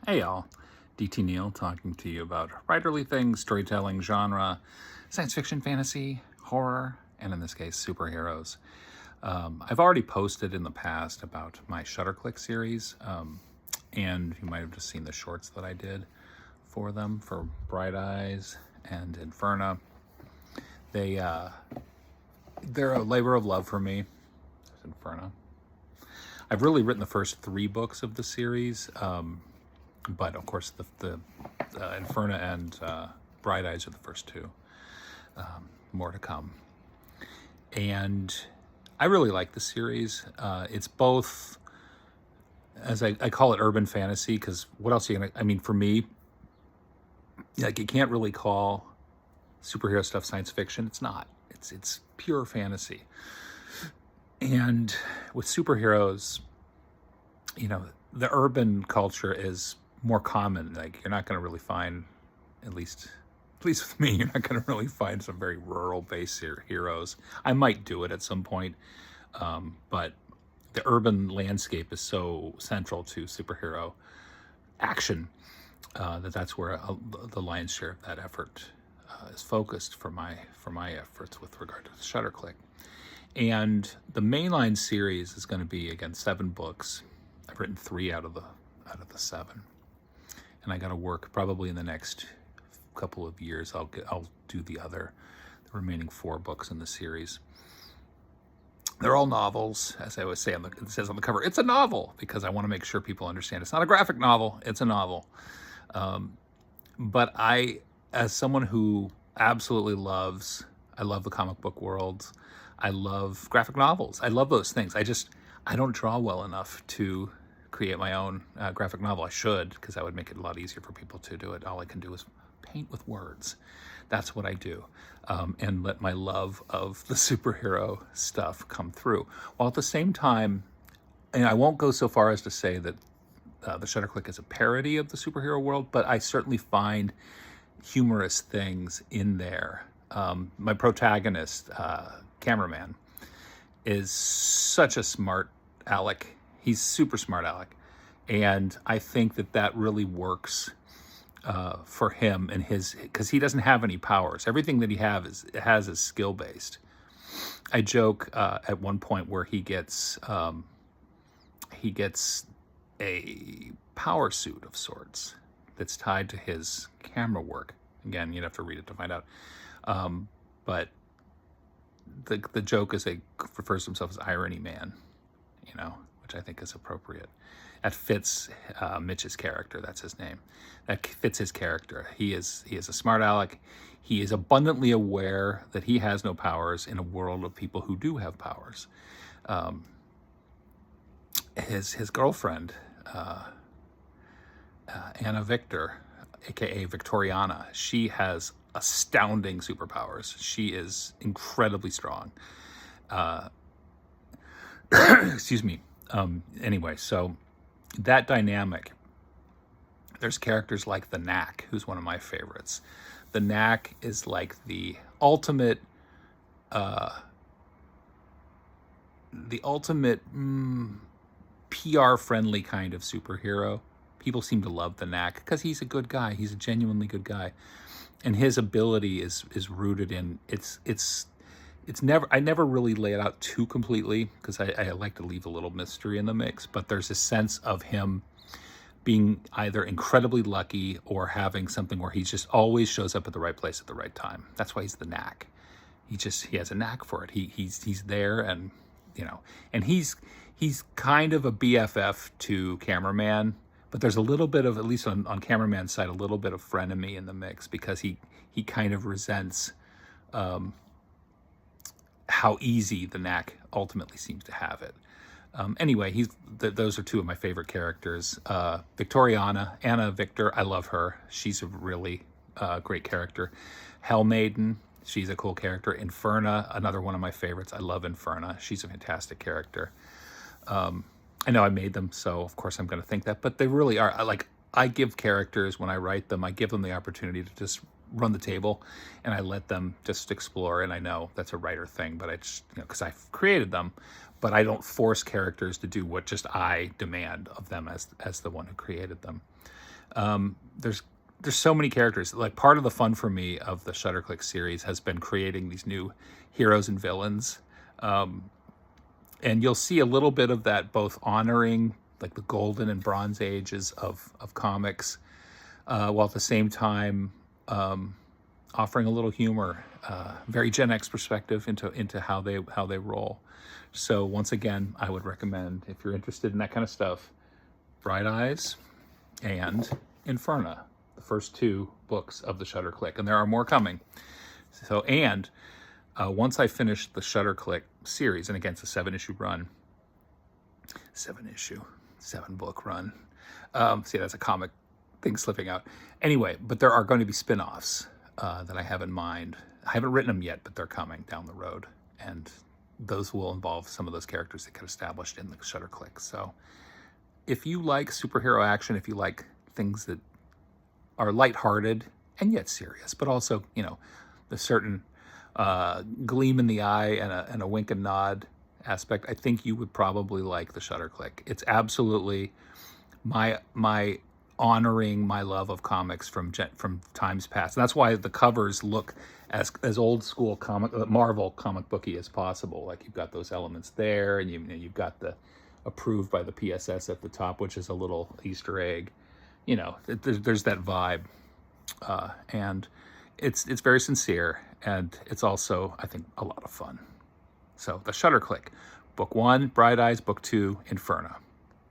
Hey y'all, DT Neal talking to you about writerly things, storytelling, genre, science fiction, fantasy, horror, and in this case, superheroes. I've already posted in the past about my Shutterclique series, and you might have just seen the shorts that I did for them for Bright Eyes and Inferna. They're a labor of love for me. Inferna. I've really written the first 3 books of the series. But of course, the Inferna and Bright Eyes are the first 2. More to come. And I really like the series. It's both, as I call it, urban fantasy, because what else are you gonna? I mean, for me, like, you can't really call superhero stuff science fiction. It's not. It's pure fantasy. And with superheroes, the urban culture is more common. Like, you're not going to really find, at least with me, you're not going to really find some very rural-based heroes. I might do it at some point, but the urban landscape is so central to superhero action that's where the lion's share of that effort is focused for my efforts with regard to Shutterclique. And the mainline series is going to be, again, 7 books. I've written 3 out of the 7, and I got to work probably in the next couple of years. I'll do the remaining 4 books in the series. They're all novels, as I always say. It says on the cover, it's a novel, because I want to make sure people understand it's not a graphic novel. It's a novel. But I, as someone who absolutely I love the comic book world. I love graphic novels. I love those things. I don't draw well enough to create my own graphic novel. I should, because that would make it a lot easier for people to do it. All I can do is paint with words. That's what I do. And let my love of the superhero stuff come through. While at the same time, and I won't go so far as to say that the Shutterclique is a parody of the superhero world, but I certainly find humorous things in there. My protagonist, cameraman, is such a smart aleck. He's super smart aleck. And I think that really works for him and because he doesn't have any powers. Everything that he has is skill based. I joke at one point where he gets a power suit of sorts that's tied to his camera work. Again, you'd have to read it to find out. But the joke is he refers to himself as Irony Man, which I think is appropriate. That fits Mitch's character. That's his name. That fits his character. He is a smart aleck. He is abundantly aware that he has no powers in a world of people who do have powers. His girlfriend, Anna Victor, aka Victoriana, she has astounding superpowers. She is incredibly strong. Excuse me. Anyway, so that dynamic, there's characters like the Knack, who's one of my favorites. The Knack is like the ultimate PR friendly kind of superhero. People seem to love the Knack because he's a good guy. He's a genuinely good guy. And his ability is rooted in it's never, I never really lay it out too completely, because I like to leave a little mystery in the mix, but there's a sense of him being either incredibly lucky or having something where he just always shows up at the right place at the right time. That's why he's the Knack. He has a knack for it. He's there, and and he's kind of a BFF to cameraman. But there's a little bit of, at least on cameraman's side, a little bit of frenemy in the mix, because he kind of resents how easy the Knack ultimately seems to have it. Anyway, those are 2 of my favorite characters. Victoriana, Anna Victor, I love her. She's a really great character. Hell Maiden, she's a cool character. Inferna, another one of my favorites. I love Inferna. She's a fantastic character. I know I made them, so of course I'm going to think that, but they really are. I give characters, when I write them, I give them the opportunity to just run the table, and I let them just explore. And I know that's a writer thing, but I just, because I've created them, but I don't force characters to do what just I demand of them as the one who created them. There's so many characters. Like, part of the fun for me of the Shutterclique series has been creating these new heroes and villains. And you'll see a little bit of that, both honoring like the golden and bronze ages of comics, while at the same time offering a little humor, very Gen X perspective into how they roll. So once again, I would recommend, if you're interested in that kind of stuff, Bright Eyes and Inferna, the first 2 books of the Shutterclique, and there are more coming. So, and once I finish the Shutterclique series, and again, it's a 7-issue run, 7-book run. See, that's a comic thing slipping out. Anyway, but there are going to be spin-offs that I have in mind. I haven't written them yet, but they're coming down the road, and those will involve some of those characters that get established in the Shutterclique. So if you like superhero action, if you like things that are lighthearted and yet serious, but also, you know, the certain gleam in the eye and a wink and nod aspect, I think you would probably like the Shutterclique. It's absolutely my honoring my love of comics from times past. And that's why the covers look as old school Marvel comic booky as possible. Like, you've got those elements there, and you've got the approved by the PSS at the top, which is a little Easter egg. You know, there's that vibe, and it's very sincere, and it's also, I think, a lot of fun. So the Shutterclique, book 1, Bright Eyes, book 2, Inferna.